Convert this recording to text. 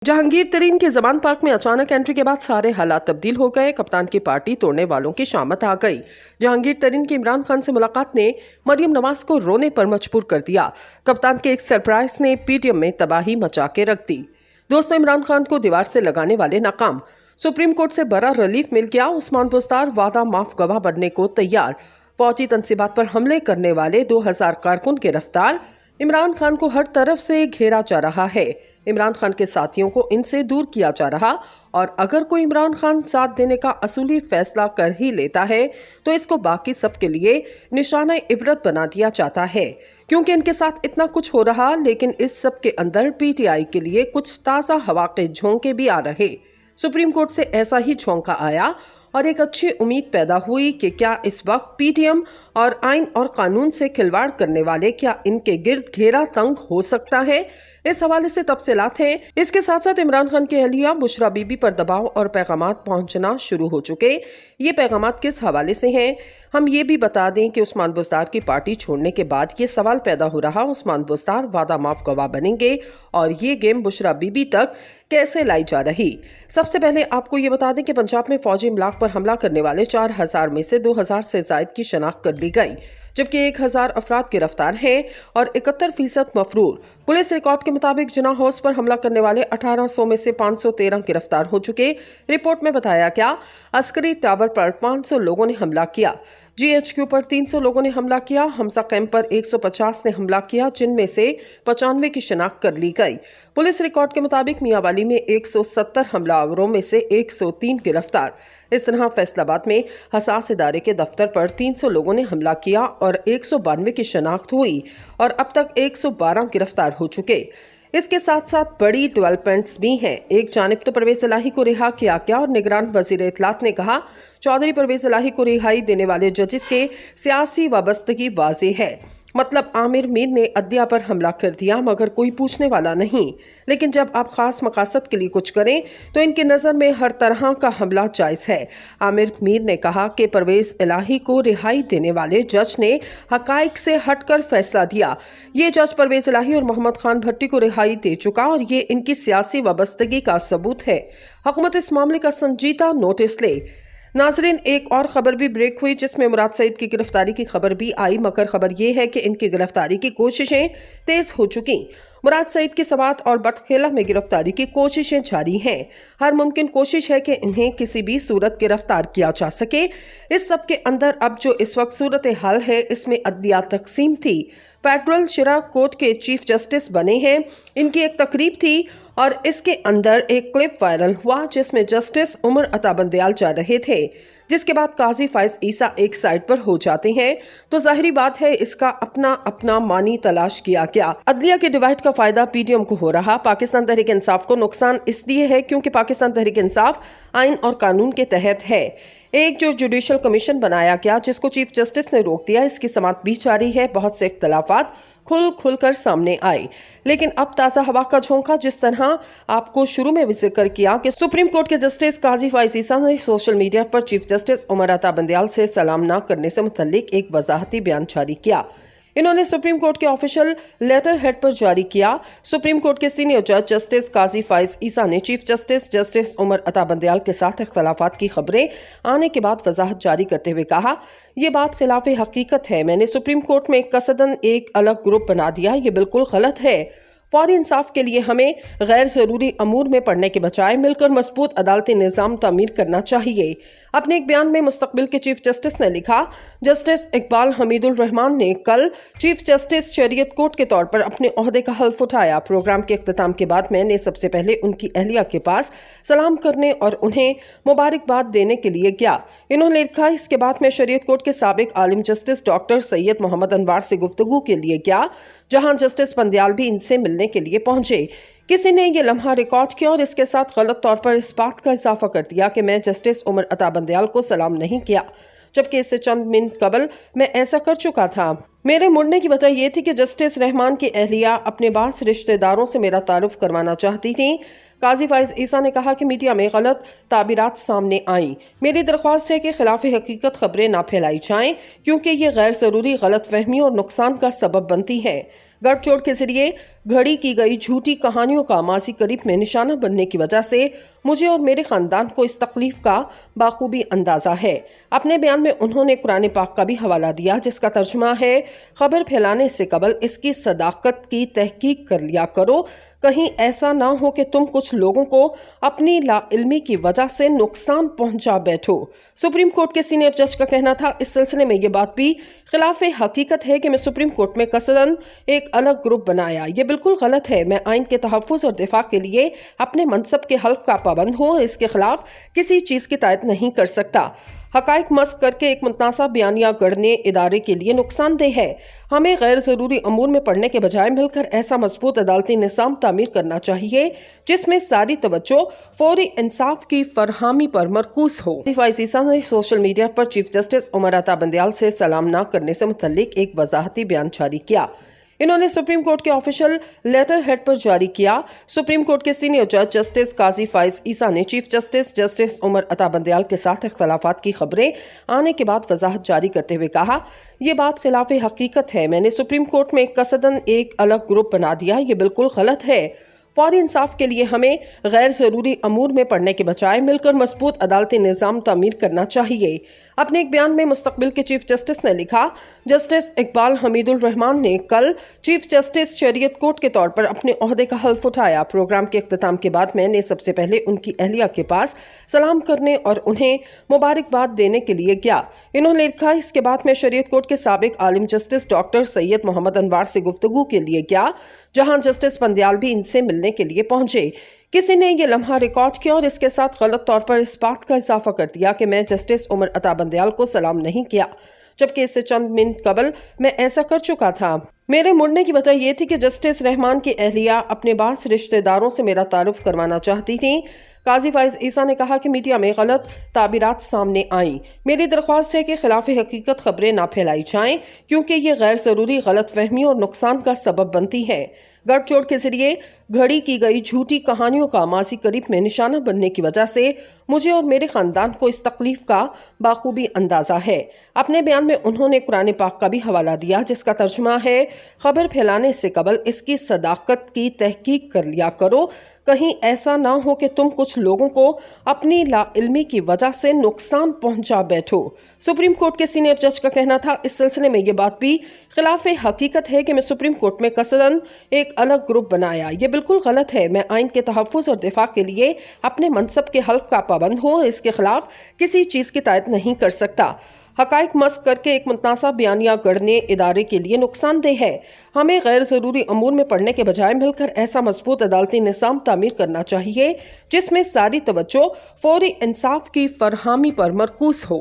जहांगीर तरीन के जमान पार्क में अचानक एंट्री के बाद सारे हालात तब्दील हो गए। कप्तान की पार्टी तोड़ने वालों की शामत आ गई। जहांगीर तरीन की इमरान खान से मुलाकात ने मरियम नवाज को रोने पर मजबूर कर दिया। कप्तान के एक सरप्राइज ने पीटीएम में तबाही मचा के रख दी। दोस्तों, इमरान खान को दीवार से लगाने वाले नाकाम। सुप्रीम कोर्ट से बड़ा रिलीफ मिल गया। उस्मान बुज़दार वादा माफ गवाह बनने को तैयार। फौजी तंसीबात पर हमले करने वाले 2000 कारकुन गिरफ्तार। इमरान खान को हर तरफ से घेरा जा रहा है। इमरान खान के साथियों को इनसे दूर किया जा रहा, और अगर कोई इमरान खान साथ देने का असूली फैसला कर ही लेता है तो इसको बाकी सब के लिए निशाना इबरत बना दिया जाता है, क्योंकि इनके साथ इतना कुछ हो रहा। लेकिन इस सब के अंदर पीटीआई के लिए कुछ ताज़ा हवा के झोंके भी आ रहे। सुप्रीम कोर्ट से ऐसा ही झोंका आया और एक अच्छी उम्मीद पैदा हुई कि क्या इस वक्त पीटीएम और आइन और कानून से खिलवाड़ करने वाले क्या इनके गिर्द घेरा तंग हो सकता है। इस हवाले से तफसीलात हैं। इसके साथ साथ इमरान खान की अहलिया बुशरा बीबी पर दबाव और पैगामात पहुंचना शुरू हो चुके। ये पैगामात किस हवाले से हैं, हम ये भी बता दें कि उस्मान बुज़दार की पार्टी छोड़ने के बाद ये सवाल पैदा हो रहा, उस्मान बुज़दार वादा माफ गवाह बनेंगे और ये गेम बुशरा बीबी तक कैसे लाई जा रही। सबसे पहले आपको ये बता दें कि पंजाब में फौजी इमलाक पर हमला करने वाले 4000 में से 2000 से जायद की शनाख्त कर ली गई, जबकि 1000 अफराद गिरफ्तार हैं और 71% मफरूर। पुलिस रिकॉर्ड के मुताबिक जिना हाउस पर हमला करने वाले 1800 में से 513 गिरफ्तार हो चुके। रिपोर्ट में बताया गया, अस्करी टावर पर 500 लोगों ने हमला किया, जीएचक्यू पर 300 लोगों ने हमला किया, हमसा कैंप पर 150 ने हमला किया, जिनमें से 95 की शनाख्त कर ली गई। पुलिस रिकॉर्ड के मुताबिक मियांवाली में 170 हमलावरों में से 103 गिरफ्तार। इस तरह फैसलाबाद में हसास इदारे के दफ्तर पर 300 लोगों ने हमला किया और 192 की शनाख्त हुई और अब तक 112 गिरफ्तार हो चुके। इसके साथ साथ बड़ी डेवलपमेंट्स भी हैं। एक जानिब तो परवेज इलाही को रिहा किया गया और निगरान वजीर इत्तलात ने कहा, चौधरी परवेज इलाही को रिहाई देने वाले जजेस के सियासी वाबस्तगी वाज़ेह है। मतलब आमिर मीर ने अदलिया पर हमला कर दिया मगर कोई पूछने वाला नहीं। लेकिन जब आप खास मकासद के लिए कुछ करें तो इनकी नज़र में हर तरह का हमला जायज़ है। आमिर मीर ने कहा कि परवेज इलाही को रिहाई देने वाले जज ने हकाइक से हटकर फैसला दिया। ये जज परवेज इलाही और मोहम्मद खान भट्टी को रिहाई दे चुका और ये इनकी सियासी वाबस्तगी का सबूत है। हुकूमत इस मामले का संजीदा नोटिस ले। नाजरीन, एक और खबर भी ब्रेक हुई जिसमें मुराद सईद की गिरफ्तारी की खबर भी आई, मगर खबर यह है कि इनकी गिरफ्तारी की कोशिशें तेज हो चुकी। मुराद सईद की सवात और बटखेला में गिरफ्तारी की कोशिशें जारी हैं। हर मुमकिन कोशिश है कि इन्हें किसी भी सूरत गिरफ्तार किया जा सके। इस सब के अंदर अब जो इस वक्त सूरत हाल है, इसमें अदलिया तकसीम थी। फेडरल शरा कोर्ट के चीफ जस्टिस बने हैं, इनकी एक तकरीब थी और इसके अंदर एक क्लिप वायरल हुआ जिसमें जस्टिस उमर अता बंदयाल जा रहे थे, जिसके बाद काजी फाइज ईसा एक साइड पर हो जाते हैं। तो जाहिरी बात है इसका अपना अपना मानी तलाश किया गया। अदलिया के डिवाइड का फायदा पीटीएम को हो रहा। पाकिस्तान तहरीक इंसाफ को नुकसान इसलिए है क्योंकि पाकिस्तान तहरीक इंसाफ आइन और कानून के तहत है। एक जो जुडिशल कमीशन बनाया गया जिसको चीफ जस्टिस ने रोक दिया, इसकी समात भी जारी है। बहुत से इख्तलाफात खुल कर सामने आए, लेकिन अब ताज़ा हवा का झोंका, जिस तरह आपको शुरू में भी जिक्र किया कि सुप्रीम कोर्ट के जस्टिस काजी फाइज ईसा ने सोशल मीडिया पर चीफ जस्टिस उमर अता बंदयाल से सलाम न करने से मुतल्लिक एक वजाहती बयान जारी किया। इन्होंने सुप्रीम कोर्ट के ऑफिशियल लेटर हेड पर जारी किया। सुप्रीम कोर्ट के सीनियर जज जस्टिस काजी फाइज ईसा ने chief justice justice Umar Ata Bandial के साथ इख्तलाफात की खबरें आने के बाद वजाहत जारी करते हुए कहा, ये बात खिलाफ हकीकत है। मैंने सुप्रीम कोर्ट में कसदन एक अलग ग्रुप बना दिया, ये बिल्कुल गलत है। फौरी इंसाफ के लिए हमें गैर ज़रूरी अमूर में पड़ने के बजाय मिलकर मजबूत अदालती निज़ाम तामीर करना चाहिए। अपने एक बयान में मुस्तकबिल के चीफ जस्टिस ने लिखा, जस्टिस इकबाल हमीदुल रहमान ने कल चीफ जस्टिस शरीयत कोर्ट के तौर पर अपने ओहदे का हल्फ उठाया। प्रोग्राम के इख्तिताम के बाद मैंने सबसे पहले उनकी अहलिया के पास सलाम करने और उन्हें मुबारकबाद देने के लिए गया। इन्होंने लिखा, इसके बाद मैं शरीयत कोर्ट के साबिक आलिम जस्टिस डॉक्टर सैयद मोहम्मद अनवार से गुफ्तगू के लिए गया, जहां जस्टिस बंदयाल भी इनसे मिलने के लिए पहुंचे। किसी ने ये लम्हा रिकॉर्ड किया और इसके साथ गलत तौर पर इस बात का इजाफा कर दिया कि मैं जस्टिस उमर अता बंदयाल को सलाम नहीं किया, जबकि इससे चंद मिनट कबल मैं ऐसा कर चुका था। मेरे मुड़ने की वजह यह थी कि जस्टिस रहमान की अहलिया अपने बास रिश्तेदारों से मेरा तारुफ करवाना चाहती थी। काजी फाइज ईसा ने कहा कि मीडिया में गलत ताबीरात सामने आई। मेरी दरख्वास्त है कि खिलाफ हकीकत खबरें ना फैलाई जाएं, क्योंकि ये गैर ज़रूरी गलत फहमी और नुकसान का सबब बनती हैं। गठजोड़ के जरिए घड़ी की गई झूठी कहानियों का माजी करीब में निशाना बनने की वजह से मुझे और मेरे खानदान को इस तकलीफ का बाखूबी अंदाजा है। अपने बयान में उन्होंने कुरान पाक का भी हवाला दिया, जिसका तर्जुमा है, खबर फैलाने से कबल इसकी सदाकत की तहकीक कर लिया करो, कहीं ऐसा ना हो कि तुम कुछ लोगों को अपनी लाइल्मी की वजह से नुकसान पहुंचा बैठो। सुप्रीम कोर्ट के सीनियर जज का कहना था, इस सिलसिले में ये बात भी खिलाफ हकीकत है कि मैं सुप्रीम कोर्ट में कसदन एक अलग ग्रुप बनाया। ये बिल्कुल गलत है। मैं आइन के तहफ़्फ़ुज़ और दिफा के लिए अपने मनसब के हल्फ का पाबंद हूँ और इसके खिलाफ किसी चीज़ की तायद नहीं कर सकता। हकाइक मस्क करके एक मुतनासा बयानिया गढ़ने इदारे के लिए नुकसानदेह है। हमें गैर ज़रूरी अमूर में पढ़ने के बजाय मिलकर ऐसा मजबूत अदालती निज़ाम तामीर करना चाहिए जिसमें सारी तवज्जो फौरी इंसाफ की फरहमी पर मरकूज हो। फाइज़ ईसा ने सोशल मीडिया पर चीफ जस्टिस उमर अता बंदियाल से सलाम न करने से मुतल्लिक एक वजाहती बयान जारी किया। इन्होंने सुप्रीम कोर्ट के ऑफिशियल लेटर हेड पर जारी किया। सुप्रीम कोर्ट के सीनियर जज जस्टिस काजी फाइज ईसा ने चीफ जस्टिस उमर अता बंदियाल के साथ इख्तलाफात की खबरें आने के बाद वजाहत जारी करते हुए कहा, ये बात खिलाफ हकीकत है। मैंने सुप्रीम कोर्ट में कसदन एक अलग ग्रुप बना दिया। ये बिल्कुल गलत है। फौरी इंसाफ के लिए हमें गैर ज़रूरी अमूर में पढ़ने के बजाय मिलकर मजबूत अदालती निज़ाम तामीर करना चाहिए। अपने एक बयान में मुस्तकबिल के चीफ जस्टिस ने लिखा, जस्टिस इकबाल हमीदुल रहमान ने कल चीफ जस्टिस शरीयत कोर्ट के तौर पर अपने ओहदे का हल्फ उठाया। प्रोग्राम के इख्तिताम के बाद मैंने सबसे पहले उनकी अहलिया के पास सलाम करने और उन्हें मुबारकबाद देने के लिए गया। इन्होंने लिखा, इसके बाद मैं शरीयत कोर्ट के साबिक आलिम जस्टिस डॉक्टर सैयद मोहम्मद अनवार से गुफ्तगू के लिए गया, जहां जस्टिस बंदियाल भी इनसे मिलने के लिए पहुंचे। किसी ने ये लम्हा रिकॉर्ड किया और इसके साथ गलत तौर पर इस बात का इजाफा कर दिया कि मैं जस्टिस उमर अता बंदियाल को सलाम नहीं किया, जबकि इससे चंद मिनट कबल मैं ऐसा कर चुका था। मेरे मुड़ने की वजह यह थी कि जस्टिस रहमान की अहलिया अपने बास रिश्तेदारों से मेरा तारुफ करवाना चाहती थी। काजी फाइज ईसा ने कहा कि मीडिया में गलत ताबीरात सामने आईं। मेरी दरख्वास्त है कि खिलाफ हकीकत खबरें ना फैलाई जाएं, क्योंकि ये गैर ज़रूरी गलत फहमी और नुकसान का सबब बनती है। गठजोड़ के जरिए घड़ी की गई झूठी कहानियों का माजी करीब में निशाना बनने की वजह से मुझे और मेरे खानदान को इस तकलीफ का बाखूबी अंदाजा है। अपने बयान में उन्होंने कुरान पाक का भी हवाला दिया, जिसका तर्जुमा है, खबर फैलाने से कबल इसकी सदाकत की तहकीक कर लिया करो, कहीं ऐसा ना हो कि तुम कुछ लोगों को अपनी लाइल्मी की वजह से नुकसान पहुंचा बैठो। सुप्रीम कोर्ट के सीनियर जज का कहना था, इस सिलसिले में ये बात भी खिलाफ हकीकत है कि मैं सुप्रीम कोर्ट में कसदन एक अलग ग्रुप बनाया। ये बिल्कुल गलत है। मैं आइन के तहफ़्फ़ुज़ और दिफा के लिए अपने मनसब के हल्फ का पाबंद हूँ और इसके खिलाफ किसी चीज़ की तायद नहीं कर सकता। हकाइक मस्क करके एक मुतनासा बयानिया गढ़ने इदारे के लिए नुकसानदेह है। हमें गैर ज़रूरी अमूर में पढ़ने के बजाय मिलकर ऐसा मजबूत अदालती निज़ाम तामीर करना चाहिए जिसमें सारी तवज्जो फौरी इंसाफ की फरहमी पर मरकूज हो।